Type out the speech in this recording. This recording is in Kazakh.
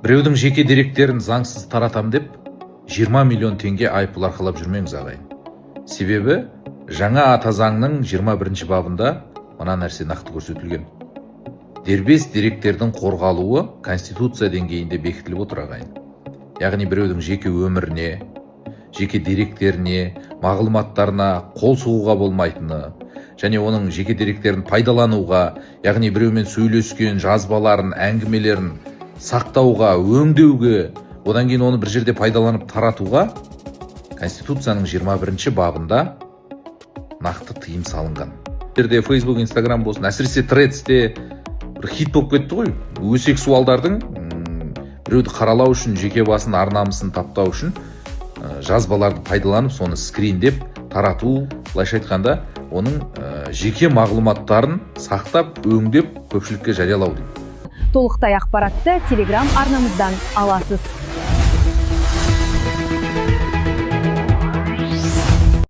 Біреудің жеке деректерін заңсыз таратам деп 20 миллион теңге айыппұл арқалап жүрмеңіз ағайын. Себебі жаңа ата заңның 21 бабында мына нәрсе нақты көрсетілген. Дербес деректердің қорғалуы Конституция деңгейінде бекітіліп отыр ағайын. Яғни біреудің жеке өміріне, жеке деректеріне, мағлұматтарына қол сұғуға болмайтыны, және оның жеке деректерін пайдалануға, яғни біреумен сөйлескен жазбаларын, әңгімелерін сақтауға, өңдеуге, одан кейін оны бір жерде пайдаланып таратуға Конституцияның 21 бабында нақты тыйым салынған. Жерде Facebook, Instagram болсын, әсіресе Threads'те бір хит болып кетті ғой. Өсексуалдардың біреуді қаралау үшін, жеке басын, ар-намысын таптау үшін жазбаларды пайдаланып, соны скриндеп тарату, былайша айтқанда, оның жеке мағлұматтарын сақтап, өңдеп көпшілікке жариялау дейді. Толықтай ақпаратты Telegram арнамыздан аласыз.